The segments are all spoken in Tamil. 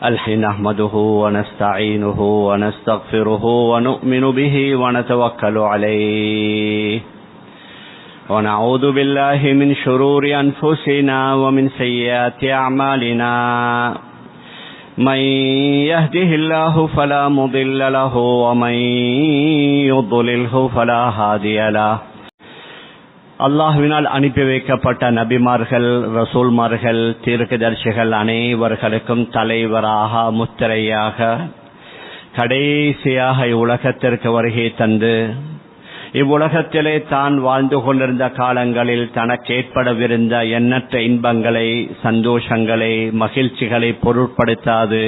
نحمده ونستعينه ونستغفره ونؤمن به ونتوكل عليه ونعوذ بالله من شرور أنفسنا ومن سيئات أعمالنا من يهده الله فلا مضل له ومن يضلله فلا هادي له. அல்லாஹ்வினால் அனுப்பி வைக்கப்பட்ட நபிமார்கள், ரசூல்மார்கள், தீர்க்கதரிசிகள் அனைவர்களுக்கும் தலைவராக, முத்திரையாக, கடைசியாக இவ்வுலகத்திற்கு வருகை தந்து இவ்வுலகத்திலே தான் வாழ்ந்து கொண்டிருந்த காலங்களில் தனக்கு ஏற்படவிருந்த எண்ணற்ற இன்பங்களை, சந்தோஷங்களை, மகிழ்ச்சிகளை பொருட்படுத்தாது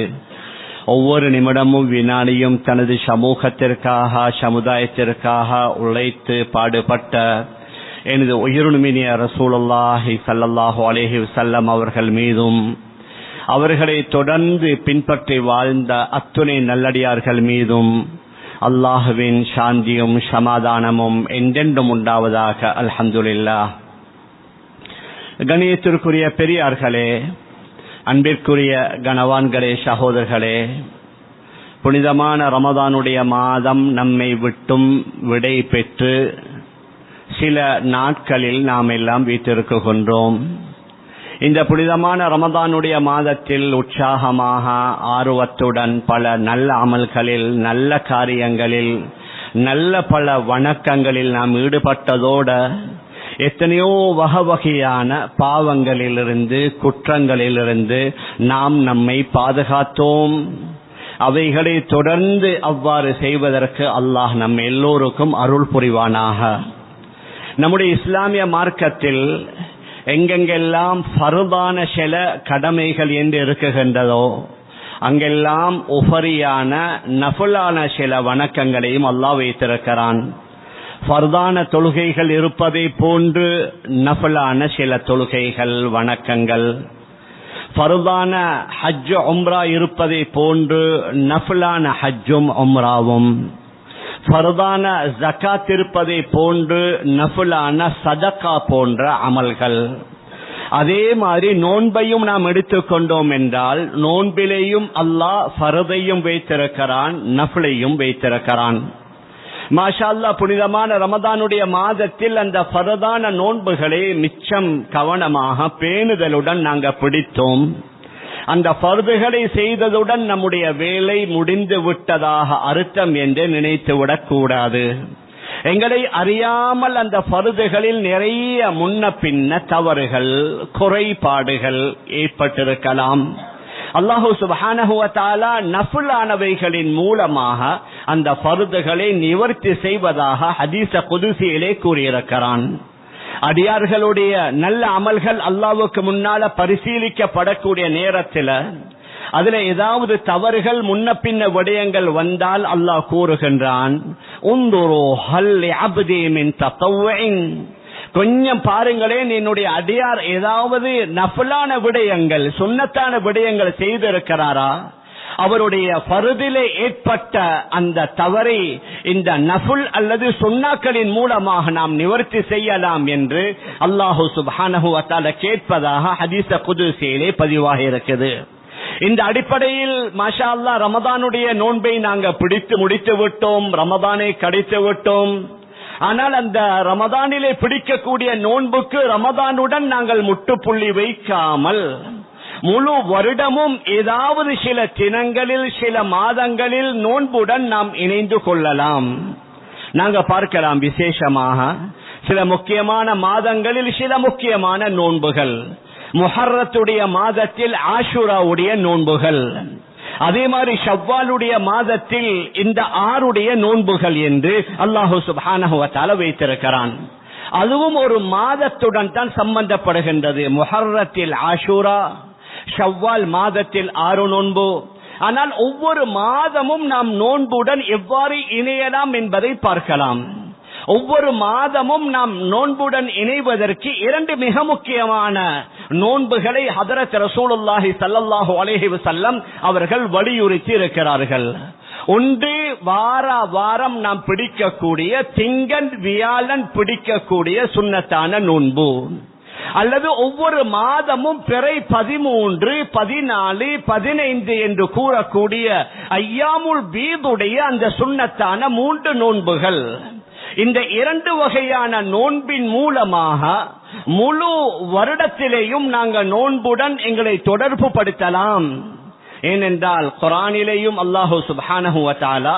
ஒவ்வொரு நிமிடமும் வினாடியும் தனது சமூகத்திற்காக, சமுதாயத்திற்காக உழைத்து பாடுபட்ட எனது உயிருமினிய ரசூலுல்லாஹி ஸல்லல்லாஹு அலைஹி வஸல்லம் அவர்கள் மீதும், அவர்களை தொடர்ந்து பின்பற்றி வாழ்ந்த அத்துணை நல்லடியார்கள் மீதும் அல்லாஹுவின் சாந்தியும் சமாதானமும் என்றென்றும் உண்டாவதாக. அல்ஹம்துலில்லாஹ். கணியத்திற்குரிய பெரியார்களே, அன்பிற்குரிய கணவான்களே, சகோதரர்களே, புனிதமான ரமதானுடைய மாதம் நம்மை விட்டும் விடை பெற்று சில நாட்களில் நாம் எல்லாம் வீட்டிருக்கின்றோம். இந்த புனிதமான ரமதானுடைய மாதத்தில் உற்சாகமாக, ஆர்வத்துடன் பல நல்ல அமல்களில், நல்ல காரியங்களில், நல்ல பல வணக்கங்களில் நாம் ஈடுபட்டதோடு எத்தனையோ வகையான பாவங்களிலிருந்து, குற்றங்களிலிருந்து நாம் நம்மை பாதுகாத்தோம். அவைகளை தொடர்ந்து அவ்வாறு செய்வதற்கு அல்லாஹ் நம் எல்லோருக்கும் அருள் புரிவானாக. நம்முடைய இஸ்லாமிய மார்க்கத்தில் எங்கெங்கெல்லாம் ஃபர்தான சில கடமைகள் என்று இருக்குகின்றதோ அங்கெல்லாம் உஃபரியான நஃபிலான சில வணக்கங்களையும் அல்லாஹ் வைத்திருக்கிறான். ஃபர்தான தொழுகைகள் இருப்பதை போன்று நஃபிலான சில தொழுகைகள், வணக்கங்கள், ஃபர்தான ஹஜ் உம்ரா இருப்பதை போன்று நஃபிலான ஹஜ்ஜும் உம்ராவும், ஃபர்தான ஜகாத் இருப்பதை போன்று நஃபிலான சதகா போன்ற அமல்கள். அதே மாதிரி நோன்பையும் நாம் எடுத்துக்கொண்டோம் என்றால் நோன்பிலேயும் அல்லாஹ் ஃபர்தையும் வைத்திருக்கிறான், நஃபிலையும் வைத்திருக்கிறான். மாஷா அல்லாஹ், புனிதமான ரமதானுடைய மாதத்தில் அந்த ஃபர்தான நோன்புகளை மிச்சம் கவனமாக பேணுதலுடன் நாங்கள் பிடித்தோம். அந்த ஃபர்துகளை செய்ததுடன் நம்முடைய வேலை முடிந்து விட்டதாக அர்த்தம் என்று நினைத்துவிடக் கூடாது. எங்களை அறியாமல் அந்த ஃபர்துகளில் நிறைய முன்ன பின்ன தவறுகள், குறைபாடுகள் ஏற்பட்டிருக்கலாம். அல்லாஹு சுப்ஹானஹு வ தஆலா நஃபிலானவைகளின் மூலமாக அந்த ஃபர்துகளை நிவர்த்தி செய்வதாக ஹதீஸ் குதுசியிலே கூறியிருக்கிறான். அடியார்களுடைய நல்ல அமல்கள் அல்லாஹ்வுக்கு முன்னால பரிசீலிக்கப்படக்கூடிய நேரத்தில் அதுல ஏதாவது தவறுகள், முன்ன பின்ன விடயங்கள் வந்தால் அல்லாஹ் கூறுகின்றான், உந்துரு ஹல் அப்தி மின் தத்தவ்வின், கொஞ்சம் பாருங்களேன், என்னுடைய அடியார் ஏதாவது நஃபிலான விடயங்கள், சுன்னத்தான விடயங்கள் செய்திருக்கிறாரா? அவருடைய ஃபர்திலே ஏற்பட்ட அந்த தவறை இந்த நஃபில் அல்லது சுன்னாக்களின் மூலமாக நாம் நிவர்த்தி செய்யலாம் என்று அல்லாஹு சுப்ஹானஹு வ தஆலா கேட்பதாக ஹதீஸ் குதுசியிலே பதிவாக இருக்குது. இந்த அடிப்படையில் மாஷா அல்லாஹ், ரமதானுடைய நோன்பை நாங்கள் பிடித்து முடித்து விட்டோம், ரமதானை கடித்து விட்டோம். ஆனால் அந்த ரமதானிலே பிடிக்கக்கூடிய நோன்புக்கு ரமதானுடன் நாங்கள் முட்டுப்புள்ளி வைக்காமல் முழு வருடமும் ஏதாவது சில தினங்களில், சில மாதங்களில் நோன்புடன் நாம் இணைந்து கொள்ளலாம். நாங்க பார்க்கலாம், விசேஷமாக சில முக்கியமான மாதங்களில் சில முக்கியமான நோன்புகள். முஹர்ரத்துடைய மாதத்தில் ஆஷுராவுடைய நோன்புகள், அதே மாதிரி ஷவ்வாலுடைய மாதத்தில் இந்த 6 நோன்புகள் என்று அல்லாஹு சுப்ஹானஹு வ தஆலா வைத்திருக்கிறான். அதுவும் ஒரு மாதத்துடன் தான் சம்பந்தப்படுகின்றது. முஹர்ரத்தில் ஆஷுரா, ஷவ்வால் மாதத்தில் 6 நோன்பு. ஆனால் ஒவ்வொரு மாதமும் நாம் நோன்புடன் எவ்வாறு இணையலாம் என்பதை பார்க்கலாம். ஒவ்வொரு மாதமும் நாம் நோன்புடன் இணைவதற்கு 2 மிக முக்கியமான நோன்புகளை ஹதரத் ரசூலுல்லாஹி ஸல்லல்லாஹு அலைஹி வஸல்லம் அவர்கள் வலியுறுத்தி இருக்கிறார்கள். ஒன்று, வாரம் நாம் பிடிக்கக்கூடிய திங்கள் வியாழன் பிடிக்கக்கூடிய சுன்னத்தான நோன்பு. அல்லது ஒவ்வொரு மாதமும் பிறை 13, 14, 15 என்று கூறக்கூடிய ஐயாமுல் பீதுடைய அந்த சுன்னத்தான 3 நோன்புகள், இந்த 2 வகையான நோன்பின் மூலமாக முழு வருடத்திலேயும் நாங்கள் நோன்புடன் எங்களை தொடர்பு படுத்தலாம். ஏனென்றால் குர்ஆனிலேயும் அல்லாஹு சுப்ஹானஹு வ தஆலா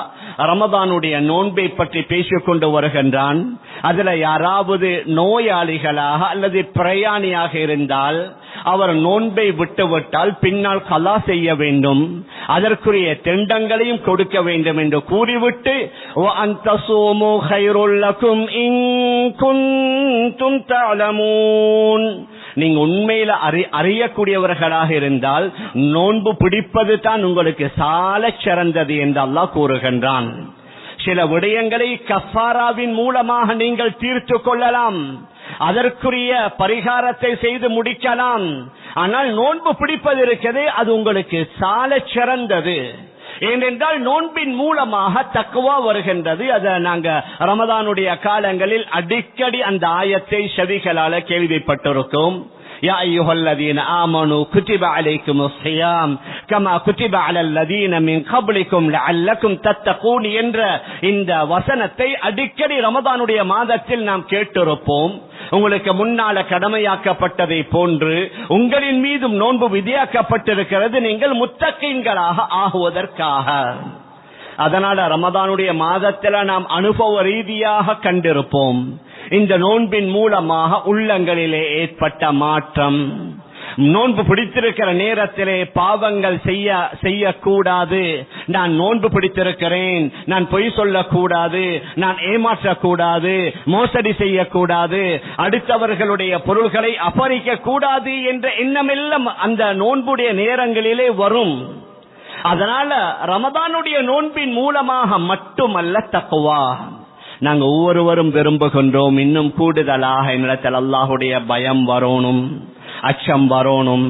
ரமதானுடைய நோன்பை பற்றி பேசிக் கொண்டு வருகின்றான். அதுல யாராவது நோயாளிகளாக அல்லது பிரயாணியாக இருந்தால் அவர் நோன்பை விட்டுவிட்டால் பின்னால் கலா செய்ய வேண்டும், அதற்குரிய திண்டங்களையும் கொடுக்க வேண்டும் என்று கூறிவிட்டு வஅன்தஸூமு கைருல் லகும் இன் குன்தும் தஅலமூன், நீங்க உண்மையில அறியக்கூடியவர்களாக இருந்தால் நோன்பு பிடிப்பது தான் உங்களுக்கு சால சிறந்தது என்று அல்லாஹ் கூறுகின்றான். சில விடயங்களை கஃபாராவின் மூலமாக நீங்கள் தீர்த்து கொள்ளலாம், அதற்குரிய பரிகாரத்தை செய்து முடிக்கலாம். ஆனால் நோன்பு பிடிப்பது இருக்கிறது, அது உங்களுக்கு சால சிறந்தது. ஏனென்றால் நோன்பின் மூலமாக தக்வா வருகின்றது. அதை நாங்க ரமதானுடைய காலங்களில் அடிக்கடி அந்த ஆயத்தை செவிகளால கேள்விப்பட்டிருக்கோம். யா அய்யுஹல்லதீன ஆமனூ குதிப அலைக்குமுஸ் ஸியாம் கமா குதிப அலல்லதீன மின் கப்லிக்கும் லஅல்லக்கும் தத்தகூன் என்ற இந்த வசனத்தை அடிக்கடி ரமதானுடைய மாதத்தில் நாம் கேட்டிருப்போம். உங்களுக்கு முன்னால கடமையாக்கப்பட்டதை போன்று உங்களின் மீதும் நோன்பு விதியாக்கப்பட்டிருக்கிறது, நீங்கள் முத்தகீன்களாக ஆகுவதற்காக. அதனால ரமதானுடைய மாதத்தில் நாம் அனுபவ ரீதியாக கண்டிருப்போம் இந்த நோன்பின் மூலமாக உள்ளங்களிலே ஏற்பட்ட மாற்றம். நோன்பு பிடித்திருக்கிற நேரத்திலே பாவங்கள் செய்யக்கூடாது. நான் நோன்பு பிடித்திருக்கிறேன், நான் பொய் சொல்லக்கூடாது, நான் ஏமாற்றக்கூடாது, மோசடி செய்யக்கூடாது, அடுத்தவர்களுடைய பொருள்களை அபகரிக்க கூடாது என்ற எண்ணமெல்லாம் அந்த நோன்புடைய நேரங்களிலே வரும். அதனால ரமதானுடைய நோன்பின் மூலமாக மட்டுமல்ல தக்வா நாங்க ஒவ்வொருவரும் விரும்புகின்றோம். இன்னும் கூடுதலாக என்னிடத்தில் அல்லாஹுடைய பயம் வரணும், அச்சம் வரணும்,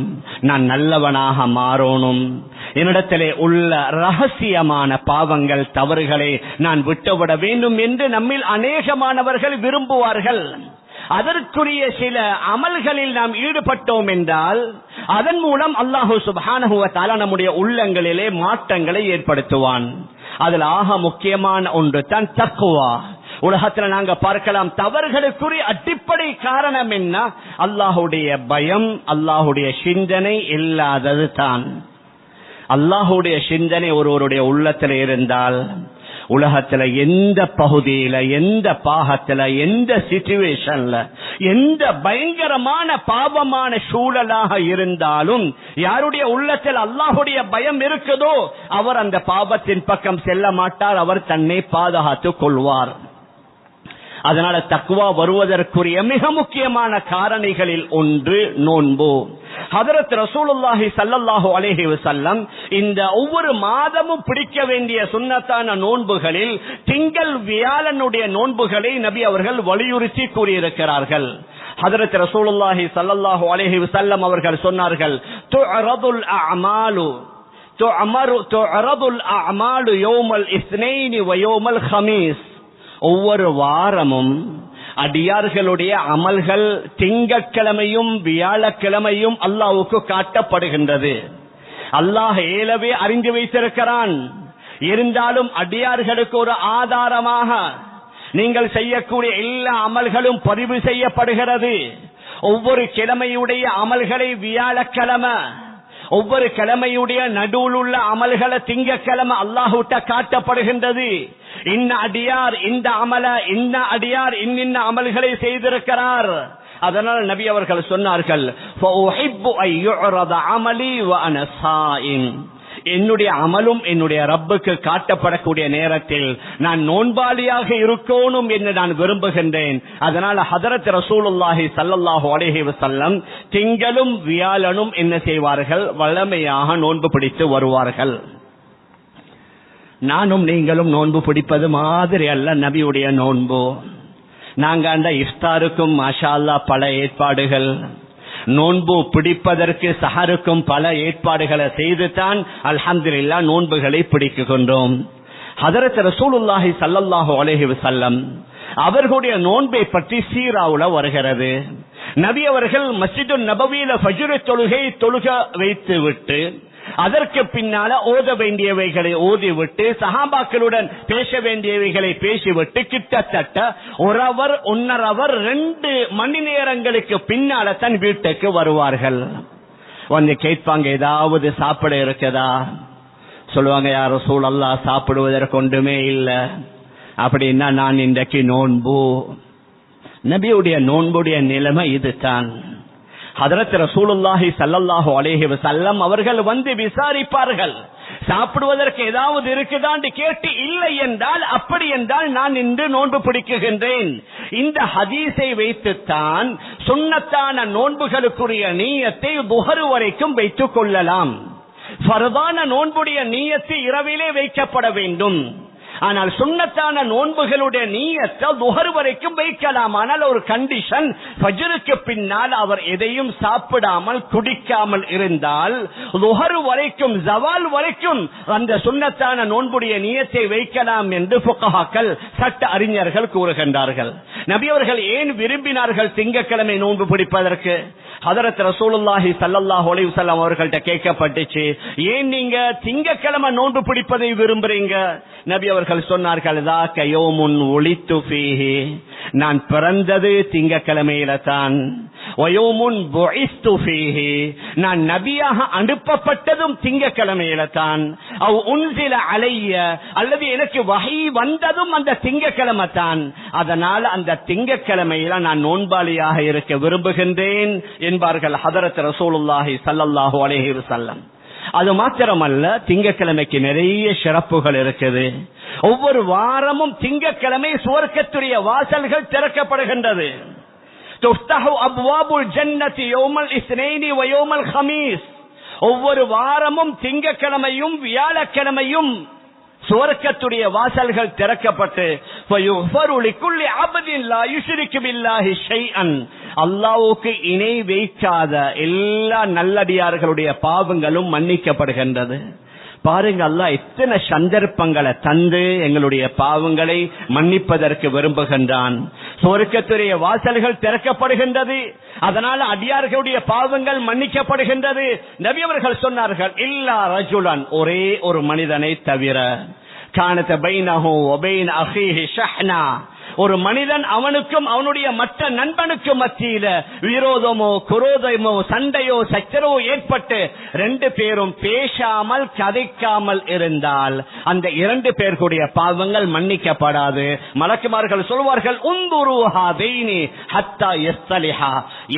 நான் நல்லவனாக மாறணும், என்னிடத்திலே உள்ள ரகசியமான பாவங்கள் தவறுகளை நான் விட்டுவிட வேண்டும் என்று நம்மில் அநேகமானவர்கள் விரும்புவார்கள். அதற்குரிய சில அமல்களில் நாம் ஈடுபட்டோம் என்றால் அதன் மூலம் அல்லாஹு சுப்ஹானஹு வ தஆலா நம்முடைய உள்ளங்களிலே மாற்றங்களை ஏற்படுத்துவான். அதில் ஆக முக்கியமான ஒன்று தான் தக்வா. உலகத்தில் நாங்க பார்க்கலாம் தவறுகளுக்குரிய அடிப்படை காரணம் என்ன? அல்லாஹுடைய பயம், அல்லாஹுடைய சிந்தனை இல்லாதது தான். அல்லாஹுடைய சிந்தனை ஒருவருடைய உள்ளத்தில் இருந்தால் உலகத்துல எந்த பகுதியில, எந்த பாகத்துல, எந்த சிச்சுவேஷன்ல, எந்த பயங்கரமான பாவமான சூழலாக இருந்தாலும் யாருடைய உள்ளத்தில் அல்லாஹுடைய பயம் இருக்குதோ அவர் அந்த பாவத்தின் பக்கம் செல்ல மாட்டார், அவர் தன்னை பாதுகாத்துக் கொள்வார். அதனால தக்வா வருவதற்குரிய மிக முக்கியமான காரணிகளில் ஒன்று நோன்பு. ஹதரத் ரசூலுல்லாஹி ஸல்லல்லாஹு அலைஹி வஸல்லம் இந்த ஒவ்வொரு மாதமும் பிடிக்க வேண்டிய சுன்னத்தான நோன்புகளில் திங்கள் வியாழனுடைய நோன்புகளை நபி அவர்கள் வலியுறுத்தி கூறியிருக்கிறார்கள். ஹதரத் ரசூலுல்லாஹி ஸல்லல்லாஹு அலைஹி வஸல்லம் அவர்கள் சொன்னார்கள், துஅரதுல் அஅமாலு யௌமல் இஸ்னைனி வ யௌமல் ஹமீஸ். ஒவ்வொரு வாரமும் அடியார்களுடைய அமல்கள் திங்கட்கிழமையும் வியாழக்கிழமையும் அல்லாஹ்வுக்கு காட்டப்படுகின்றது. அல்லாஹ் ஏலவே அறிந்து வைத்திருக்கிறான். இருந்தாலும் அடியார்களுக்கு ஒரு ஆதாரமாக நீங்கள் செய்யக்கூடிய எல்லா அமல்களும் பதிவு செய்யப்படுகிறது. ஒவ்வொரு கிழமையுடைய அமல்களை வியாழக்கிழமை, ஒவ்வொரு கிழமையுடைய நடுவில் உள்ள அமல்களை திங்கட்கிழமை அல்லாஹ்விட்ட காட்டப்படுகின்றது. இன்ன அடியார் இந்த அமல, இன்ன அடியார் இன்ன அமல்களை செய்திருக்கிறார். அதனால் நபி அவர்கள் சொன்னார்கள், என்னுடைய அமலும் என்னுடைய ரப்புக்கு காட்டப்படக்கூடிய நேரத்தில் நான் நோன்பாளியாக இருக்கணும் என்று நான் விரும்புகின்றேன். அதனால ஹதரத் ரசூலுல்லாஹி ஸல்லல்லாஹு அலைஹி வஸல்லம் திங்களும் வியாழனும் என்ன செய்வார்கள்? வழமையாக நோன்பு பிடித்து வருவார்கள். நானும் நீங்களும் நோன்பு பிடிப்பது மாதிரி அல்ல நபியுடைய நோன்பு. நாங்க அந்த இஃப்தாருக்கும் மாஷா அல்லாஹ் பல ஏற்பாடுகள், நோன்பு பிடிப்பதற்கு சஹருக்கும் பல ஏற்பாடுகளை செய்துதான் அல்ஹம்துலில்லாஹ் நோன்புகளை பிடிக்கின்றோம். ஹதரத் ரசூலுல்லாஹி ஸல்லல்லாஹு அலைஹி வஸல்லம் அவர்களுடைய நோன்பை பற்றி சீராவுல வருகிறது. நபி அவர்கள் மஸ்ஜிது நபவியில ஃபஜ்ர் தொழுகை தொழுக வைத்து விட்டு அதற்கு பின்னால ஓத வேண்டியவைகளை ஓதிவிட்டு சஹாபாக்களுடன் பேச வேண்டியவைகளை பேசிவிட்டு கிட்டத்தட்ட 1 hour 1.5 hour 2 மணி நேரங்களுக்கு பின்னால தன் வீட்டுக்கு வருவார்கள். வந்து கேட்பாங்க, ஏதாவது சாப்பிட இருக்குதா? சொல்லுவாங்க, யா ரசூலல்லாஹ் சாப்பிடுவதற்கு ஒன்றுமே இல்லை. அப்படின்னா நான் இன்றைக்கு நோன்பு. நபியுடைய நோன்புடைய நிலைமை இதுதான். ஹதரத் ரசூலுல்லாஹி ஸல்லல்லாஹு அலைஹி வஸல்லம் அவர்கள் வந்து விசாரிப்பார்கள், சாப்பிடுவதற்கு ஏதாவது இருக்குதான்னு கேட்டு இல்லை என்றால், அப்படி என்றால் நான் இன்று நோன்பு பிடிக்குகின்றேன். இந்த ஹதீஸை வைத்துத்தான் சுன்னத்தான நோன்புகளுக்குரிய நியத்தை துஹர் வரைக்கும் வைத்துக் கொள்ளலாம். ஃபர்தான நோன்புடைய நியத்து இரவிலே வைக்கப்பட வேண்டும். ஆனால் சுன்னத்தான நோன்புகளுடைய நியத்தை துஹர் வரைக்கும் வைக்கலாம். ஆனால் ஒரு கண்டிஷன், ஃபஜ்ருக்கு பின்னால் அவர் எதையும் சாப்பிடாமல் குடிக்காமல் இருந்தால் துஹர் வரைக்கும் ஜவால் வரைக்கும் அந்த சுன்னத்தான நோன்புடைய நியத்தை வைக்கலாம் என்று ஃபுகஹாக்கள் சட்ட அறிஞர்கள் கூறுகின்றார்கள். நபி அவர்கள் ஏன் விரும்பினார்கள் திங்கட்கிழமை நோன்பு பிடிப்பதற்கு? ஹதரத் ரசூலுல்லாஹி ஸல்லல்லாஹு அலைஹி வஸல்லம் அவர்கள்ட்ட கேட்கப்பட்டுச்சு, ஏன் நீங்க திங்கட்கிழமை நோன்பு பிடிப்பதை விரும்புறீங்க? நபி அவர்கள் சொன்னார்கள், ذاك يوم ولدت فيه, நான் பிறந்தது திங்கட்கிழமையில தான். ويوم بعثت فيه, நான் நபியாக அனுப்பப்பட்டதும் திங்கட்கிழமையில தான். او انزل علي, அல்லது எனக்கு வஹி வந்ததும் அந்த திங்கட்கிழமை தான். அதனால அந்த திங்கட்கிழமையில நான் நோன்பாளியாக இருக்க விரும்புகின்றேன் என்பார்கள் ஹதரத் ரசூலுல்லாஹி ஸல்லல்லாஹு அலைஹி வஸல்லம். அது மாத்திரமல்ல, திங்கட்கிழமைக்கு நிறைய சிறப்புகள் இருக்குது. ஒவ்வொரு வாரமும் திங்கட்கிழமை சுவர்க்கத்துடைய வாசல்கள் திறக்கப்படுகின்றது. துஃப்தஹு அப்வாபுல் ஜன்னதி யௌமல் இஸ்னைனி வ யௌமல் ஹமீஸ். ஒவ்வொரு வாரமும் திங்கட்கிழமையும் வியாழக்கிழமையும் சுவர்க்கத்துடைய வாசல்கள் திறக்கப்பட்டு அல்லாஹ்வுக்கு இணை வைக்காத எல்லா நல்லடியார்களுடைய பாவங்களும் மன்னிக்கப்படுகின்றது. பாருங்க, அல்லாஹ் எத்தனை சந்தர்ப்பங்களை தந்து எங்களுடைய பாவங்களை மன்னிப்பதற்கு விரும்புகின்றான். சுவர்க்கத்துடைய வாசல்கள் திறக்கப்படுகின்றது, அதனால அடியார்களுடைய பாவங்கள் மன்னிக்கப்படுகின்றது. நபி அவர்கள் சொன்னார்கள், இல்லா ரஜுலன், ஒரே ஒரு மனிதனை தவிர, கானத பைனஹு வ பைன அஹீஹி ஷஹ்னா, ஒரு மனிதன் அவனுக்கும் அவனுடைய மற்ற நண்பனுக்கும் மத்தியில விரோதமோ குரோதமோ சண்டையோ சச்சரவோ ஏற்பட்டு 2 பேரும் பேசாமல் கதைக்காமல் இருந்தால் அந்த 2 பேருடைய பாவங்கள் மன்னிக்கப்படாது. மலக்குமார்கள் சொல்வார்கள், உந்துரு ஹாதைனி ஹத்தா யஸ்தலிஹா,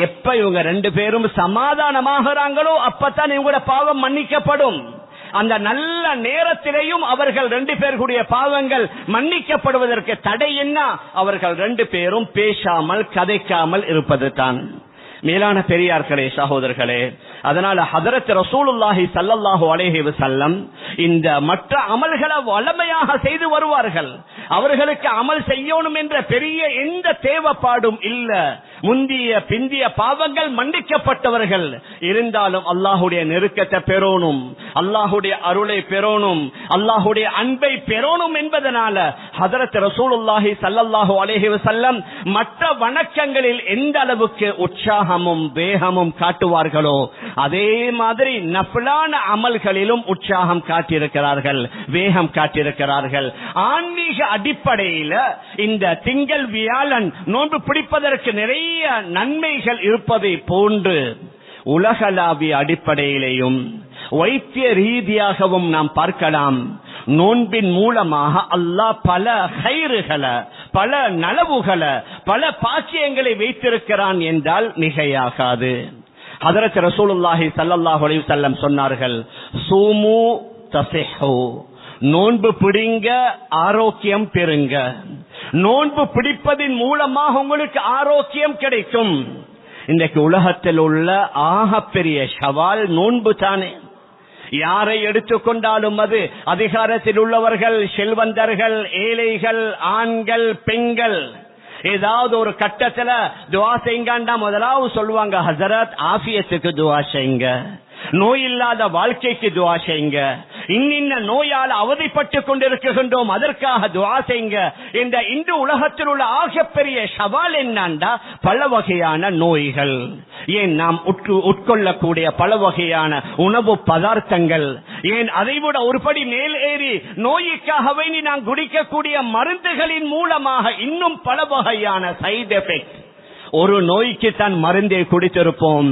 எப்ப இவங்க 2 பேரும் சமாதானமாகறாங்களோ அப்பதான் இவங்களோட பாவம் மன்னிக்கப்படும். அந்த நல்ல நேரத்திலேயும் அவர்கள் 2 பேருடைய பாவங்கள் மன்னிக்கப்படுவதற்கு தடை என்ன? அவர்கள் 2 பேரும் பேசாமல் கதைக்காமல் இருப்பது தான். மேலான பெரியார்களே, சகோதரர்களே, அதனால ஹதரத் ரசூலுல்லாஹி ஸல்லல்லாஹு அலைஹி வஸல்லம் இந்த மற்ற அமல்களை வளமையாக செய்து வருவார்கள். அவர்களுக்கு அமல் செய்யணும் என்ற பெரிய எந்த தேவைப்பாடும் இல்ல. முந்திய பிந்திய பாவங்கள் மன்னிக்கப்பட்டவர்கள். இருந்தாலும் அல்லாஹுடைய நெருக்கத்தை பெறணும், அல்லாஹுடைய அருளை பெறணும், அல்லாஹுடைய அன்பை பெறணும் என்பதனால ஹதரத் ரசூலுல்லாஹி ஸல்லல்லாஹு அலைஹி வஸல்லம் மற்ற வணக்கங்களில் எந்த அளவுக்கு உற்சாகமும் வேகமும் காட்டுவார்களோ அதே மாதிரி நஃபிலான அமல்களிலும் உற்சாகம் காட்டியிருக்கிறார்கள், வேகம் காட்டியிருக்கிறார்கள். ஆன்மீக அடிப்படையில் இந்த திங்கள் வியாழன் நோன்பு பிடிப்பதற்கு நிறைய நன்மைகள் இருப்பதை போன்று உலகளாவிய அடிப்படையிலேயும் வைத்திய ரீதியாகவும் நாம் பார்க்கலாம். நோன்பின் மூலமாக அல்லாஹ் பல ஹைறுகளை, பல நலவுகளை, பல பாக்கியங்களை வைத்திருக்கிறான் என்றால் மிகையாகாது. ஹதரத் ரசூலுல்லாஹி ஸல்லல்லாஹு அலைஹி வஸல்லம் சொன்னார்கள், சூமு தஸிஹு, நோன்பு பிடிங்க ஆரோக்கியம் பெறுங்க. நோன்பு பிடிப்பதின் மூலமாக உங்களுக்கு ஆரோக்கியம் கிடைக்கும். இன்றைக்கு உலகத்தில் உள்ள ஆகப்பெரிய சவால் நோன்பு தானே. யாரை எடுத்துக்கொண்டாலும் அது அதிகாரத்தில் உள்ளவர்கள், செல்வந்தர்கள், ஏழைகள், ஆண்கள், பெண்கள், ஏதாவது ஒரு கட்டத்துல துஆ செய்யுங்கண்டா முதலாவது சொல்லுவாங்க, ஹஸரத் ஆஃபியத்துக்கு துஆ செய்யுங்க, நோய் இல்லாத வாழ்க்கைக்கு துஆ செய்யுங்க, இன்னின்ன நோயால் அவதிப்பட்டுக் கொண்டிருக்கின்றோம், அதற்காக துஆ செய்யுங்க என்ற இன்று உலகத்தில் உள்ள ஆகப்பெரிய சவால் என்னண்டா பல வகையான நோய்கள். ஏன் நாம் உட்கொள்ளக்கூடிய பல வகையான உணவு பதார்த்தங்கள், ஏன் அதைவிட ஒருபடி மேல் ஏறி நோய்க்காக வேண்டி நாம் குடிக்கக்கூடிய மருந்துகளின் மூலமாக இன்னும் பல வகையான சைடு எஃபெக்ட். ஒரு நோய்க்கு தான் மருந்தை குடித்திருப்போம்,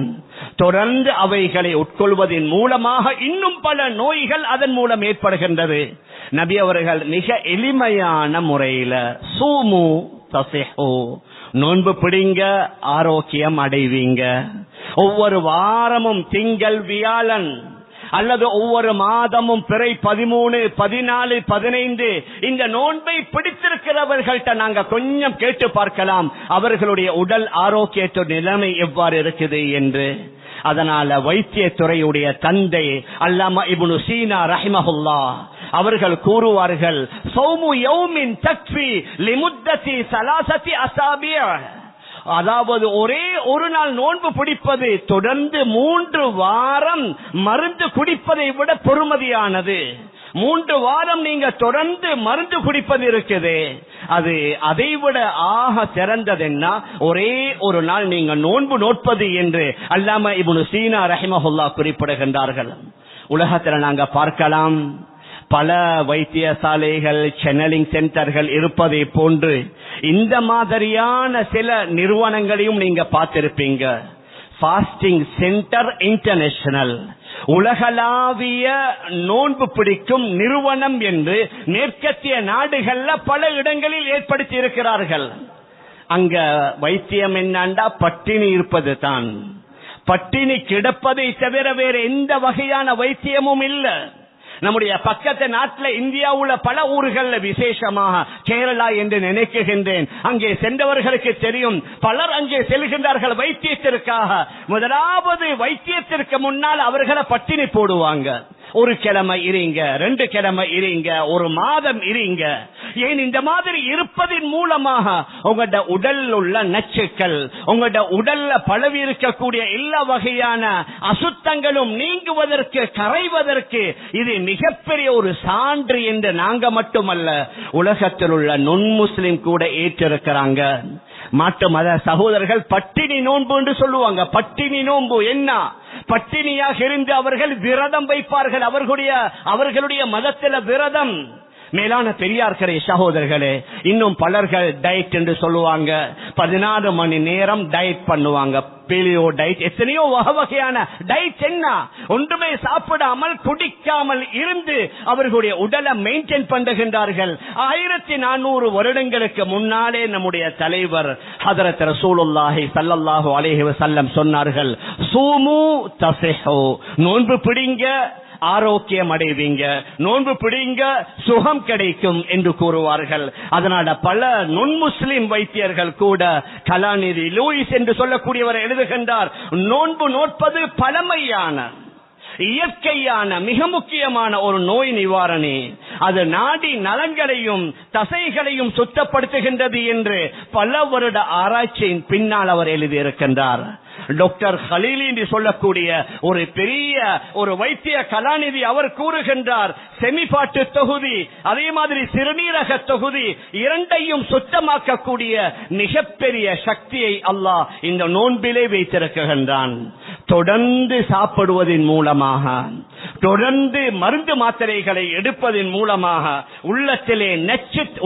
தொடர்ந்து அவைகளை உட்கொள்வதன் மூலமாக இன்னும் பல நோய்கள் அதன் மூலம் ஏற்படுகின்றது. நபி அவர்கள் மிக எளிமையான முறையில சூமு தஸிஹு, நோன்பு பிடிங்க ஆரோக்கியம் அடைவீங்க. ஒவ்வொரு வாரமும் திங்கள் வியாழன் அல்லது ஒவ்வொரு மாதமும் பிறை 13, 14, 15 இந்த நோன்பை பிடித்திருக்கிறவர்கள்ட்ட நாங்க கொஞ்சம் கேட்டு பார்க்கலாம் அவர்களுடைய உடல் ஆரோக்கியத்து நிலைமை எவ்வாறு இருக்குது என்று. அதனால வைத்தியத்துறையுடைய தந்தை அல்லாமா இப்னு சீனா ரஹிமஹுல்லாஹ் அவர்கள் கூறுவார்கள், சௌமு யௌமின் தக்ஃபி லிமுத்ததி ஸலாஸதி அஸாபி', அதாவது ஒரே ஒரு நாள் நோன்பு பிடிப்பது தொடர்ந்து 3 வாரம் மருந்து குடிப்பதை விட பொறுமதியானது. 3 வாரம் நீங்க தொடர்ந்து மருந்து குடிப்பது இருக்குது, அது அதைவிட ஆக சிறந்ததுன்னா ஒரே ஒரு நாள் நீங்க நோன்பு நோட்பது என்று அல்லாமா இப்னு சீனா ரஹிமஹுல்லாஹ் குறிப்பிடுகின்றார்கள். உலகத்தில் நாங்க பார்க்கலாம் பல வைத்தியசாலைகள், சேனலிங் சென்டர்கள் இருப்பதை போன்று இந்த மாதிரியான சில நிறுவனங்களையும் நீங்க பார்த்திருப்பீங்க. ஃபாஸ்டிங் சென்டர் இன்டர்நேஷனல், உலகளாவிய நோன்பு பிடிக்கும் நிறுவனம் என்று மேற்கத்திய நாடுகள்ல பல இடங்களில் ஏற்படுத்தி இருக்கிறார்கள். அங்க வைத்தியம் என்னண்டா பட்டினி இருப்பது தான், பட்டினி கிடப்பதை தவிர வேற எந்த வகையான வைத்தியமும் இல்லை. நம்முடைய பக்கத்து நாட்டில் இந்தியாவுல பல ஊர்கள்ல விசேஷமாக கேரளா என்று நினைக்குகின்றேன், அங்கே சென்றவர்களுக்கு தெரியும். பலர் அங்கே செல்கின்றார்கள் வைத்தியத்திற்காக. முதலாவது வைத்தியத்திற்கு முன்னால் அவர்களை பட்டினி போடுவாங்க. ஒரு கிழமை இருங்க, 2 கிழமை இருங்க, ஒரு மாதம் இருங்க. ஏன் இந்த மாதிரி இருப்பதன் மூலமாக உங்களோட உடல் உள்ள நச்சுக்கள், உங்களோட உடல்ல பழவி இருக்கக்கூடிய எல்லா வகையான அசுத்தங்களும் நீங்குவதற்கு, கரைவதற்கு இது மிகப்பெரிய ஒரு சான்று என்று நாங்க மட்டுமல்ல உலகத்தில் உள்ள நுண் முஸ்லிம் கூட ஏற்றிருக்கிறாங்க. மாற்று மத சகோதரர்கள் பட்டினி நோன்பு என்று சொல்லுவாங்க. பட்டினி நோன்பு என்ன? பட்டினியாக இருந்து அவர்கள் விரதம் வைப்பார்கள். அவர்களுடைய மதத்தில் விரதம். மேலான பெரியார்களே சகோதரர்களே, இன்னும் பலர்கள் டயட் என்று சொல்லுவாங்க. 14 மணி நேரம் டயட் பண்ணுவாங்க, பேலியோ டயட், எத்தனையோ வகையான டயட். என்ன? ஒன்றுமே சாப்பிடாமல் குடிக்காமல் இருந்து அவர்களுடைய உடலை மெயின்டைன் பண்ணுகின்றார்கள். 1400 வருடங்களுக்கு முன்னாலே நம்முடைய தலைவர் ஹதரத் ரசூலுல்லாஹி ஸல்லல்லாஹு அலைஹி வஸல்லம் சொன்னார்கள், சூமு தஸிஹு, நோன்பு பிடிங்க ஆரோக்கியம் அடைவீங்க, நோன்பு பிடிங்க சுகம் கிடைக்கும் என்று கூறுவார்கள். அதனால பல நுண் முஸ்லிம் வைத்தியர்கள் கூட, கலாநிதி லூயிஸ் என்று சொல்லக்கூடியவர் எழுதுகின்றார், நோன்பு நோட்பது பழமையான இயற்கையான மிக முக்கியமான ஒரு நோய் நிவாரணி, அது நாடி நலன்களையும் தசைகளையும் சுத்தப்படுத்துகின்றது என்று பல வருட ஆராய்ச்சியின் பின்னால் அவர் எழுதியிருக்கின்றார். டாக்டர் ஹலீலி என்று சொல்லக்கூடிய ஒரு பெரிய ஒரு வைத்திய கலாநிதி அவர் கூறுகின்றார், செமிபாட்டு தொகுதி அதே மாதிரி சிறுநீரக தொகுதி இரண்டையும் சுத்தமாக்கக்கூடிய மிகப்பெரிய சக்தியை அல்லாஹ் இந்த நோன்பிலே வைத்திருக்கின்றான். தொடர்ந்து சாப்பிடுவதன் மூலமாக, தொடர்ந்து மருந்து மாத்திரைகளை எடுப்பதன் மூலமாக உள்ளத்திலே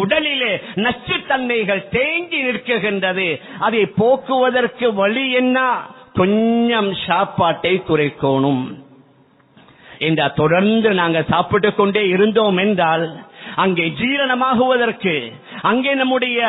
உடலிலே நச்சுத்தன்மைகள் தேங்கி நிற்கின்றது. அதை போக்குவதற்கு வழி என்ன? கொஞ்சம் சாப்பாட்டை குறைக்கணும். இந்த தொடர்ந்து நாங்கள் சாப்பிட்டுக் கொண்டே இருந்தோம் என்றால் அங்கே ஜீரணமாகுவதற்கு, அங்கே நம்முடைய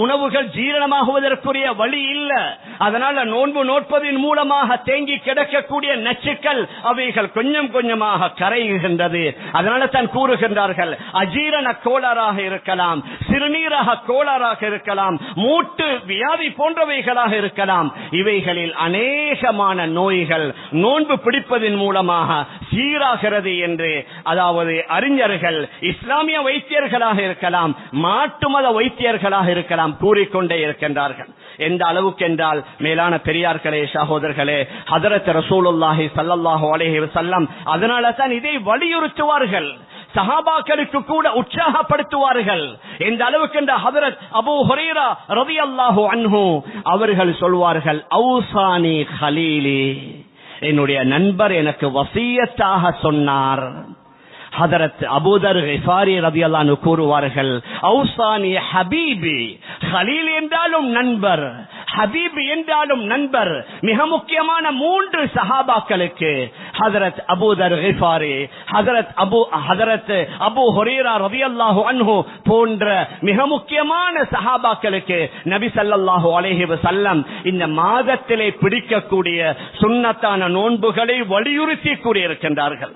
உணவுகள் ஜீரணமாகுவதற்குரிய வழி இல்லை. அதனால நோன்பு நோட்பதின் மூலமாக தேங்கி கிடக்கக்கூடிய நச்சுக்கள் அவைகள் கொஞ்சம் கொஞ்சமாக கரைகின்றது. அதனால தான் கூறுகின்றார்கள், அஜீரண கோளாறாக இருக்கலாம், சிறுநீரக கோளாறாக இருக்கலாம், மூட்டு வியாதி போன்றவைகளாக இருக்கலாம். இவைகளில் அநேகமான நோய்கள் நோன்பு பிடிப்பதன் மூலமாக சீராகிறது என்று, அதாவது அறிஞர்கள், இஸ்லாமிய வைத்தியர்களாக இருக்கலாம், மாட்டு மத வைத்தியர்களாக இருக்கலாம், கூறிக்கொண்டே இருக்கின்றார்கள். எந்த அளவுக்கு என்றால் மேலான பெரியார்களே சகோதரர்களே, ஹதரத் ரசூலுல்லாஹி ஸல்லல்லாஹு அலைஹி வஸல்லம் அதனால தான் இதை வலியுறுத்துவார்கள், சஹாபாக்களுக்கு கூட உற்சாகப்படுத்துவார்கள். எந்த அளவுக்கு என்ற ஹதரத் அபூ ஹுரைரா ரலியல்லாஹு அன்ஹு அவர்கள் சொல்வார்கள், அவுசானி ஹலீலி, என்னுடைய நண்பர் எனக்கு வசியத்தாக சொன்னார். ஹதரத் அபூதர் கிஃபாரி ரலியல்லாஹு அன்ஹு கூறுவார்கள், அவுசானி ஹபீபி, ஹலீல் என்றாலும் நண்பர், ஹபீப் என்றாலும் நண்பர். மிக முக்கியமான 3 சஹாபாக்களுக்கு, ஹதரத் அபூதர் கிஃபாரி, ஹதரத் அபூ ஹுரைரா ரலியல்லாஹு அன்ஹு போன்ற மிக முக்கியமான சஹாபாக்களுக்கு நபி ஸல்லல்லாஹு அலைஹி வஸல்லம் இந்த மாதத்திலே பிடிக்கக்கூடிய சுன்னத்தான நோன்புகளை வலியுறுத்தி கூறியிருக்கின்றார்கள்.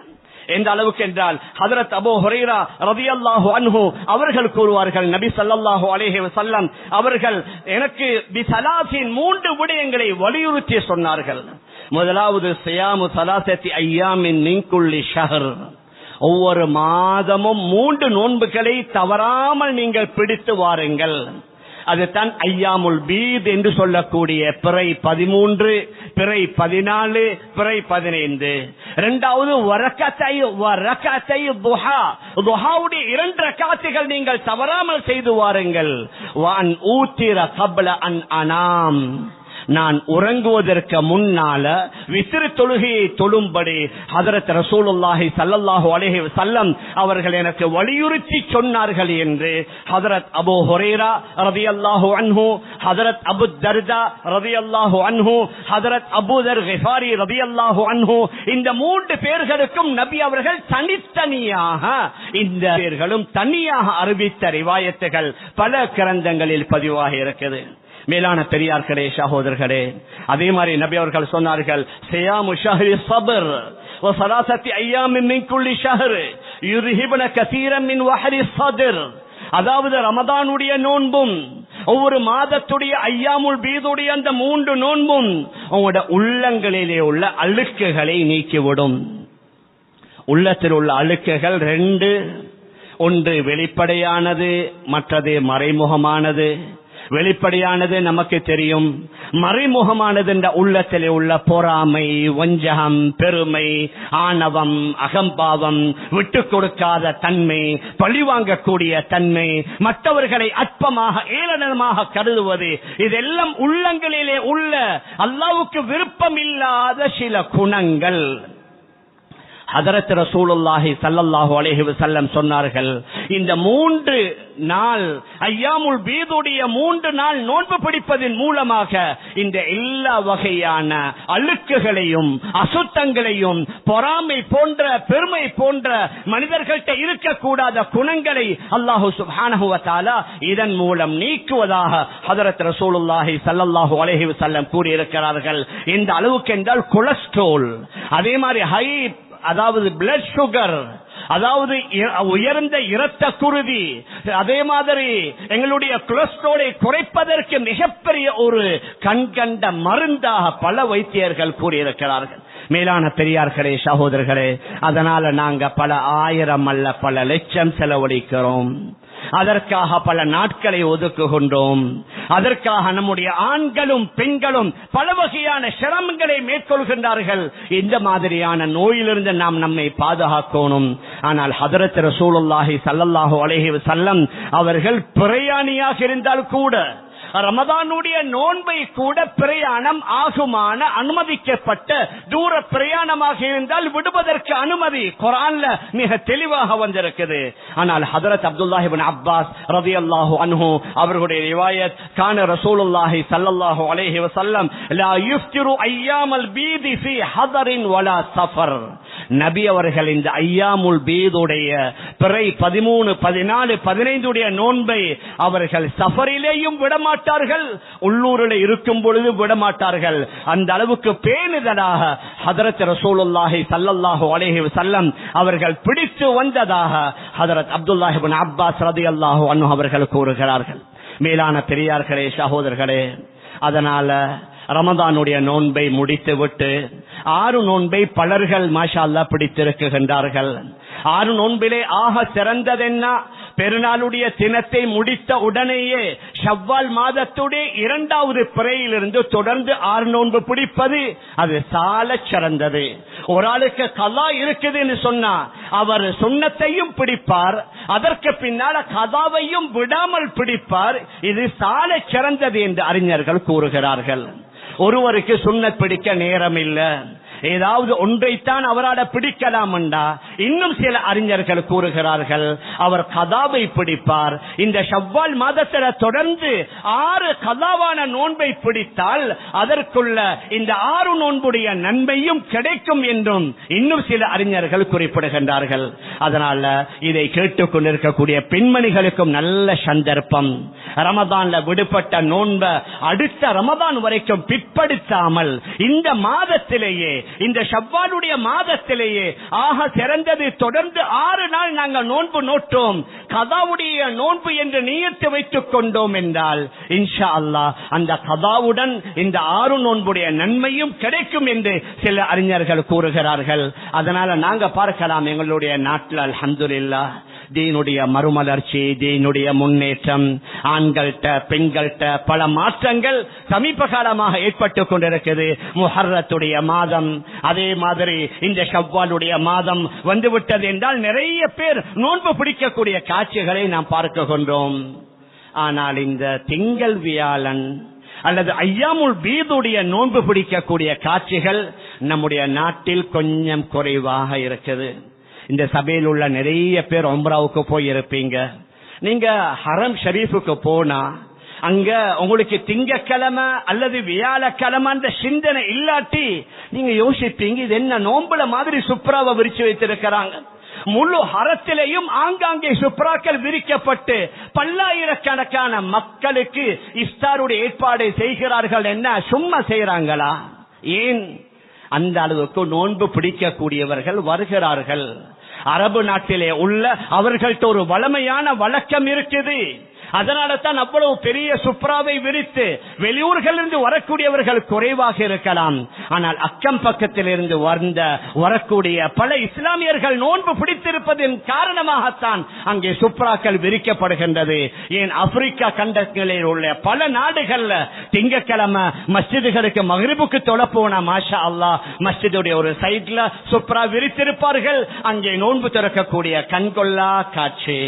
எந்த அளவுக்கு என்றால் ஹதரத் அபூ ஹுரைரா ரலியல்லாஹு அன்ஹு அவர்கள் கூறுவார்கள், நபி ஸல்லல்லாஹு அலைஹி வஸல்லம் அவர்கள் எனக்கு பிஸலாத்தின் 3 விடயங்களை வலியுறுத்தி சொன்னார்கள். முதலாவது சியாமு ஸலாசத்தி அய்யாமின் மின் குல்லி ஷஹர், ஒவ்வொரு மாதமும் 3 நோன்புகளை தவறாமல் நீங்கள் பிடித்து வாருங்கள். அதுதான் ஐயாமுல் பீத் என்று சொல்லக்கூடிய பிறை 13, பிறை 14, பிறை 15. இரண்டாவது வரக்கத்தை துஹா, துஹாவுடைய 2 ரக்காத்துகள் நீங்கள் தவறாமல் செய்து வாருங்கள். வான் ஊத்திர கப்ல அன் அனாம், நான் உறங்குவதற்கு முன்னால வித்ர் தொழுகையை தொழும்படி ஹதரத் ரசூலுல்லாஹி ஸல்லல்லாஹு அலைஹி வஸல்லம் அவர்கள் எனக்கு வலியுறுத்தி சொன்னார்கள் என்று ஹதரத் அபூ ஹுரைரா ரலியல்லாஹு அன்ஹு, ஹதரத் அபூ தர்தா ரலியல்லாஹு அன்ஹு, ஹதரத் அபூதர் கிஃபாரி ரலியல்லாஹு அன்ஹு, இந்த 3 பேர்களுக்கும் நபி அவர்கள் தனித்தனியாக இந்த பேர்களும் தனியாக அறிவித்த ரிவாயத்துகள் பல கிரந்தங்களில் பதிவாகி இருக்குது. மேலான பெரியார்களே சகோதரர்களே, அதே மாதிரி நபி அவர்கள் சொன்னார்கள், சியாமு ஷஹ்ரி ஸப்ர் வ ஸலாசத்தி அய்யாமின் மின் குல்லி ஷஹர் யுர்ஹிபன கஸீரன் மின் வஹரி ஸத்ர், அதாவது ரமதானுடைய நோன்பும் ஒவ்வொரு மாதத்துடைய ஐயாமுல் பீதுடைய அந்த 3 நோன்பும் உங்களுடைய உள்ளங்களிலே உள்ள அழுக்குகளை நீக்கிவிடும். உள்ளத்தில் உள்ள அழுக்குகள் 2, ஒன்று வெளிப்படையானது, மற்றது மறைமுகமானது. வெளிப்படையானது நமக்கு தெரியும், மறைமுகமானது என்ற உள்ளத்திலே உள்ள பொறாமை, வஞ்சகம், பெருமை, ஆணவம், அகம்பாவம், விட்டு கொடுக்காத தன்மை, பழிவாங்கக்கூடிய தன்மை, மற்றவர்களை அற்பமாக ஏளனமாக கருதுவது, இதெல்லாம் உள்ளங்களிலே உள்ள அல்லாஹ்வுக்கு விருப்பம் இல்லாத சில குணங்கள். ஹதரத் ரசூலுல்லாஹி ஸல்லல்லாஹு அலைஹி வஸல்லம் சொன்னார்கள், இந்த 3 நாள் ஐயாமுல் பீதுடைய 3 நாள் நோன்பு பிடிப்பதன் மூலமாக இந்த எல்லா வகையான அழுக்குகளையும் அசுத்தங்களையும் பொறாமை போன்ற பெருமை போன்ற மனிதர்கள்ட்ட இருக்கக்கூடாத குணங்களை அல்லாஹ் சுப்ஹானஹு வ தஆலா இதன் மூலம் நீக்குவதாக ஹதரத் ரசூலுல்லாஹி ஸல்லல்லாஹு அலைஹி வஸல்லம் கூறியிருக்கிறார்கள். இந்த அளவுக்கு என்றால் கொலஸ்ட்ரால், அதே மாதிரி ஹை, அதாவது பிளட் சுகர், அதாவது உயர்ந்த இரத்த குருதி, அதே மாதிரி எங்களுடைய கொலஸ்ட்ராலை குறைப்பதற்கு மிகப்பெரிய ஒரு கண்கண்ட மருந்தாக பல வைத்தியர்கள் கூறியிருக்கிறார்கள். மேலான பெரியார்களே சகோதரர்களே, அதனால நாங்க பல 1000 அல்ல பல லட்சம் செலவழிக்கிறோம். அதற்காக பல நாட்களை ஒதுக்குகின்றோம். அதற்காக நம்முடைய ஆண்களும் பெண்களும் பல வகையான சிரமங்களை மேற்கொள்கின்றார்கள். இந்த மாதிரியான நோயிலிருந்து நாம் நம்மை பாதுகாக்கணும். ஆனால் ஹதரத் ரசூலுல்லாஹி ஸல்லல்லாஹு அலைஹி வஸல்லம் அவர்கள் பிரயாணியாக இருந்தால் கூட ரமதானுடைய நோன்பை கூட பிரயாணம் ஆகுமான அனுமதிக்கப்பட்ட தூர பிரயாணமாக இருந்தால் விடுவதற்கு அனுமதி குர்ஆன்ல மிக தெளிவாக வந்திருக்குது. ஆனால் ஹதரத் அப்துல்லாஹ் இப்னு அப்பாஸ் ரலியல்லாஹு அன்ஹு அவர்களுடைய ரிவாயத், கான ரசூலுல்லாஹி ஸல்லல்லாஹு அலைஹி வஸல்லம் லா யுஃப்திரு அய்யாமல் பீதி ஃபீ ஹதரின் வலா சஃபர், நபி அவர்கள் இந்த ஐயாமுல் பீதுடைய பிறை 13, 14, 15 உடைய நோன்பை அவர்கள் சஃபரிலேயும் விடமாட்டார்கள், உள்ளூரில் இருக்கும் பொழுது விடமாட்டார்கள். அந்த அளவுக்கு பேணுதலாக ஹதரத் ரசூலுல்லாஹி ஸல்லல்லாஹு அலைஹி வஸல்லம் அவர்கள் பிடித்து வந்ததாக ஹதரத் அப்துல்லாஹ் இப்னு அப்பாஸ் ரலியல்லாஹு அன்ஹு அவர்கள் கூறுகிறார்கள். மேலான பெரியார்களே சகோதரர்களே, அதனால ரமதானுடைய நோன்பை முடித்து விட்டு 6 நோன்பை பலர்கள் மாஷா அல்லாஹ் பிடித்திருக்கின்றார்கள். 6 நோன்பிலே ஆக சிறந்ததென்ன, பெருநாளுடைய தினத்தை முடித்த உடனேயே ஷவ்வால் மாதத்துடைய 2வது பிறையிலிருந்து தொடர்ந்து 6 நோன்பு பிடிப்பது அது சாலச் சிறந்தது. ஒரு ஆளுக்கு கலா இருக்குதுன்னு சொன்னா அவர் சுன்னத்தையும் பிடிப்பார், அதற்கு பின்னால கதாவையும் விடாமல் பிடிப்பார். இது சாலச் சிறந்தது என்று அறிஞர்கள் கூறுகிறார்கள். ஒருவருக்கு சுன்னத் பிடிக்க நேரம் இல்லை, ஏதாவது ஒன்றைத்தான் அவரால் பிடிக்கலாம் என்றா இன்னும் சில அறிஞர்கள் கூறுகிறார்கள் அவர் கதாவை பிடிப்பார். இந்த ஷவ்வால் மாதத்தில் தொடர்ந்து 6 கதாவான நோன்பை பிடித்தால் அதற்குள்ள இந்த 6 நோன்புடைய நன்மையும் கிடைக்கும் என்றும் இன்னும் சில அறிஞர்கள் குறிப்பிடுகின்றார்கள். அதனால இதை கேட்டுக்கொண்டிருக்கக்கூடிய பெண்மணிகளுக்கும் நல்ல சந்தர்ப்பம். ரமதான்ல விடுபட்ட நோன்பை அடுத்த ரமதான் வரைக்கும் பிற்படுத்தாமல் இந்த மாதத்திலேயே, இந்த ஷவ்வாலுடைய மாதத்திலேயே ஆக சிறந்தது தொடர்ந்து 6 நாள் நாங்கள் நோன்பு நோட்டோம், கதாவுடைய நோன்பு என்று நியத்து வைத்துக் கொண்டோம் என்றால் இன்ஷா அல்லாஹ் அந்த கதாவுடன் இந்த 6 நோன்புடைய நன்மையும் கிடைக்கும் என்று சில அறிஞர்கள் கூறுகிறார்கள். அதனால நாங்க பார்க்கலாம் எங்களுடைய நாட்டில் அல்ஹம்துலில்லாஹ் தீனுடைய மறுமலர்ச்சி, தீனுடைய முன்னேற்றம், ஆண்கள்ட்ட பெண்கள்ட்ட பல மாற்றங்கள் சமீப காலமாக ஏற்பட்டுக் கொண்டிருக்கிறது. முஹர்ரத்துடைய மாதம், அதே மாதிரி இந்த ஷவ்வாலுடைய மாதம் வந்துவிட்டது என்றால் நிறைய பேர் நோன்பு பிடிக்கக்கூடிய காட்சிகளை நாம் பார்க்கின்றோம். ஆனால் இந்த திங்கள் வியாழன் அல்லது ஐயாமுல் பீதுடைய நோன்பு பிடிக்கக்கூடிய காட்சிகள் நம்முடைய நாட்டில் கொஞ்சம் குறைவாக இருக்குது. இந்த சபையில் உள்ள நிறைய பேர் உம்ராவுக்கு போய் இருப்பீங்க. நீங்க ஹரம் ஷரீஃபுக்கு போனா அங்க உங்களுக்கு திங்கக்கிழமை அல்லது வியாழக்கிழமை அந்த சிந்தனை இல்லாட்டி நீங்க யோசிப்பீங்க இது என்ன நோம்புல மாதிரி சுப்ராவை விரிச்சு வைத்திருக்கிறாங்க. முழு ஹரத்திலேயும் ஆங்காங்கே சுப்ராக்கள் விரிக்கப்பட்டு பல்லாயிரக்கணக்கான மக்களுக்கு இஃப்தாருடைய ஏற்பாடு செய்கிறார்கள். என்ன சும்மா செய்யறாங்களா? ஏன் அந்த அளவுக்கு நோன்பு பிடிக்கக்கூடியவர்கள் வருகிறார்கள். அரபு நாட்டிலே உள்ள அவர்கள்ட்ட ஒரு வளமையான வழக்கம் இருக்குது. அதனால தான் அவ்வளவு பெரிய சுப்ராவை விரித்து வெளியூர்களிலிருந்து வரக்கூடியவர்கள் குறைவாக இருக்கலாம். ஆனால் அக்கம் பக்கத்தில் இருந்து வரக்கூடிய பல இஸ்லாமியர்கள் நோன்பு பிடித்திருப்பதன் காரணமாகத்தான் அங்கே சுப்ராக்கள் விரிக்கப்படுகின்றது. ஏன் ஆப்பிரிக்கா கண்டங்களில் உள்ள பல நாடுகள்ல திங்கக்கிழமை மஸ்ஜிதுகளுக்கு மக்ரிபுக்கு தொழ போன மாஷா அல்லாஹ் மஸ்ஜிதுடைய ஒரு சைட்ல சுப்ரா விரித்திருப்பார்கள். அங்கே நோன்பு திறக்கக்கூடிய கண்கொள்ளா காட்சி.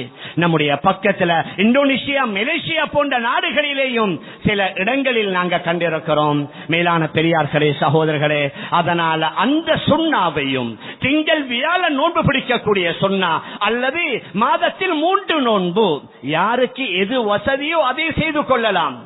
நம்முடைய பக்கத்துல இந்தோனேஷியா, மலேசியா போன்ற நாடுகளிலேயும் சில இடங்களில் நாங்கள் கண்டிருக்கிறோம். மேலான பெரியார்களே, சகோதரர்களே, அதனால அந்த சுன்னாவையும் திங்கள் வியாழன் நோன்பு பிடிக்கக்கூடிய சுன்னா அல்லது மாதத்தில் 3 நோன்பு யாருக்கு எது வசதியோ அதை செய்து கொள்ளலாம்.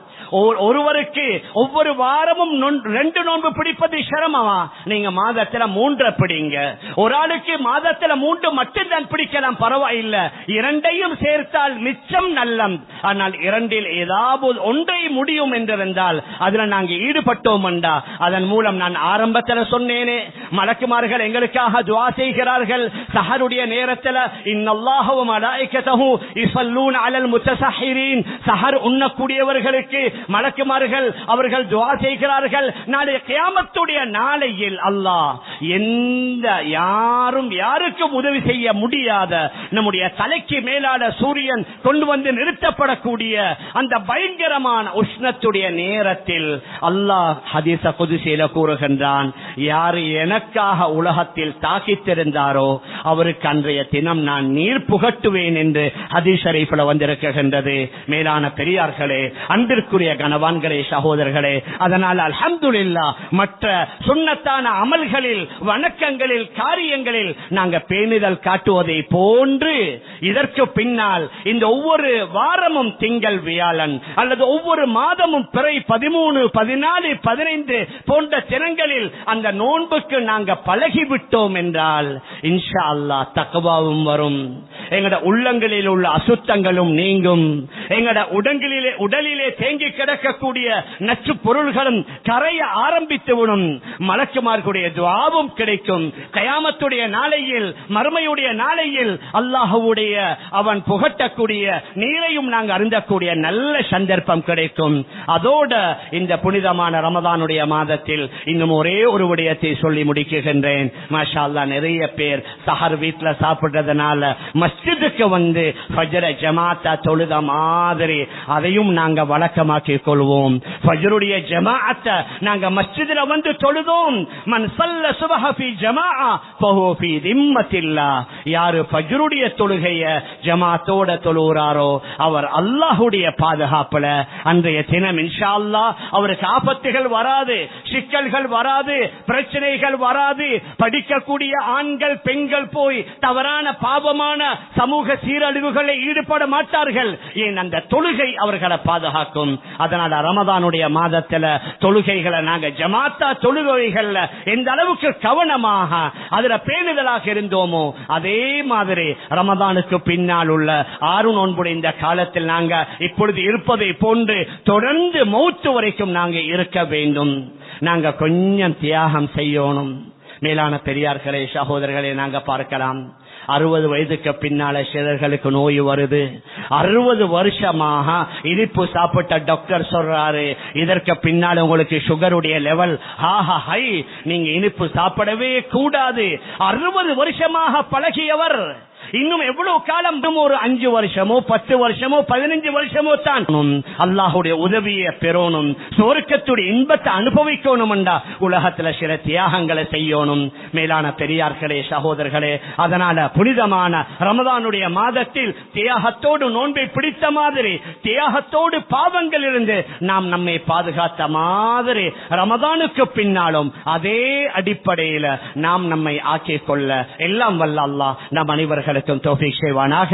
ஒருவருக்கு ஒவ்வொரு வாரமும் 2 நோன்பு பிடிப்பது சிரமமா? நீங்க மாதத்துல 3 பிடிங்க. ஒரு ஆளுக்கு மாதத்துல 3 மட்டும்தான் பிடிக்கலாம், பரவாயில்லை. 2ஐயும் சேர்த்தால் மிச்சம் நல்லம். ஆனால் 2இல் ஏதாவது ஒன்றை முடியும் என்றிருந்தால் அதுல நாங்க ஈடுபட்டோம் என்றா அதன் மூலம் நான் ஆரம்பத்தில் சொன்னேனே, மலக்குமார்கள் எங்களுக்காக துஆ செய்கிறார்கள். சஹருடைய நேரத்தில் இன்னல்லாஹு வ மலாயிகத்துஹு யுஸல்லூன அலல் முத்தஸஹிரீன், சஹர் உண்ணக்கூடியவர்களுக்கு மலக்குமார்கள் அவர்கள் துஆ செய்கிறார்கள். நாளை கியாமத்துடைய நாளையில் அல்லாஹ் எந்த யாருக்கும் உதவி செய்ய முடியாத நம்முடைய தலைக்கு மேலான சூரியன் கொண்டு வந்து நிறுத்தப்படக்கூடிய அந்த பயங்கரமான உஷ்ணத்துடைய நேரத்தில் அல்லாஹ் ஹதீஸ குதுஸில கூறுகின்றான், யார் எனக்காக உலகத்தில் தாக்கித்திருந்தாரோ அவருக்கு அன்றைய தினம் நான் நீர் புகட்டுவேன் என்று ஹதீஸ் ஷரீஃபில் வந்திருக்கின்றது. மேலான பெரியார்களே, அன்பிற்குரிய கனவான்களே, சகோதரர்களே, அதனால் அல்ஹம்துலில்லாஹ் மற்ற சுன்னத்தான அமல்களில், வணக்கங்களில், காரியங்களில் நாங்க பேணுதல் காட்டுவதை போன்று இதற்கு பின்னால் இந்த ஒவ்வொரு வாரமும் திங்கள் வியாழன் அல்லது ஒவ்வொரு மாதமும் பிறை 13, 14, 15 போன்ற தினங்களில் அந்த நோன்புக்கு நாங்க பழகிவிட்டோம் என்றால் இன்ஷா அல்லாஹ் தக்வாவும் வரும், எங்கட உள்ளங்களில் உள்ள அசுத்தங்களும் நீங்கும், எங்கட உடலிலே தேங்கி கிடக்கக்கூடிய நச்சு பொருள்களும் கரைய ஆரம்பித்துவிடும். மலக்குமார்களுடைய துஆவும் கிடைக்கும். கயாமத்துடைய நாளையில், மறுமையுடைய நாளையில் அல்லாஹ்வுடைய அவன் புகட்டக்கூடிய நீரையும் நாங்கள் அருந்தக்கூடிய நல்ல சந்தர்ப்பம் கிடைக்கும். அதோட இந்த புனிதமான ரமதானுடைய மாதத்தில் இன்னும் ஒரே ஒரு விடயத்தை சொல்லி முடிக்குகின்றேன். மாஷா அல்லாஹ், நிறைய பேர் சஹர் வீட்ல சாப்பிடுறதுனால மஸ்ஜிதுக்கு வந்து ஃபஜ்ர ஜமாத்தா தொழுத மாதிரி அதையும் நாங்க வழக்கமாக்கிக் கொள்வோம். ஃபஜ்ருடைய ஜமாஅத்தை நாங்க மஸ்ஜிதுல வந்து தொழுதோம். மன் ஸல்ல சுப்ஹ ஃபீ ஜமாஅ ஃபஹு ஃபீ திம்மத்தில்லாஹ். யாரு ஃபஜ்ருடைய தொழுகைய ஜமாத்தோட தொழுகிறாரோ அவர் அல்லாஹ்வுடைய பாதுகாப்புல அன்றைய தினம் இன்ஷா அல்லாஹ் அவருக்கு ஆபத்துகள் வராது, சிக்கல்கள் வராது, பிரச்சனைகள் வராது. படிக்கக்கூடிய ஆண்கள் பெண்கள் போய் தவறான பாவமான சமூக சீரழிவுகளை ஈடுபட மாட்டார்கள். ஏன் அந்த தொழுகை அவர்களை பாதுகாக்கும். அதனால ரமதானுடைய மாதத்துல தொழுகைகளை நாங்க ஜமாத்தா தொழுகைகள்ல எந்த அளவுக்கு கவனமாக அதுல பேணுதலாக இருந்தோமோ அதே மாதிரி ரமதானுக்கு பின்னால் உள்ள 6 நோன்புடைய இந்த காலத்தில் நாங்க இப்பொழுது இருப்பதை போன்று தொடர்ந்து மௌத்து வரைக்கும் நாங்க இருக்க வேண்டும். நாங்க கொஞ்சம் தியாகம் செய்யணும். மேலான பெரியார்களே, சகோதரர்களே, நாங்க பார்க்கலாம் 60 வயதுக்கு பின்னால சிலர்களுக்கு நோய் வருது. 60 வருஷமாக இனிப்பு சாப்பிட்ட டாக்டர் சொல்றாரு, இதற்கு பின்னால உங்களுக்கு சுகருடைய லெவல் ஹை, நீங்க இனிப்பு சாப்பிடவே கூடாது. 60 வருஷமாக பழகியவர் இன்னும் எவ்வளவு காலம்? ஒரு 5 வருஷமோ 10 வருஷமோ 15 வருஷமோ தான் அல்லாஹுடைய உதவியை பெறணும், சொர்க்கத்துடைய இன்பத்தை அனுபவிக்கணும். உலகத்துல சில தியாகங்களை செய்யணும். மேலான பெரியார்களே, சகோதரர்களே, அதனால புனிதமான ரமதானுடைய மாதத்தில் தியாகத்தோடு நோன்பை பிடித்த மாதிரி தியாகத்தோடு பாவங்கள் இருந்து நாம் நம்மை பாதுகாத்த மாதிரி ரமதானுக்கு பின்னாலும் அதே அடிப்படையில் நாம் நம்மை ஆக்கிக் கொள்ள எல்லாம் வல்ல அல்லாஹ் நம் அனைவர்களுக்கும் தௌஃபீக் செய்வானாக.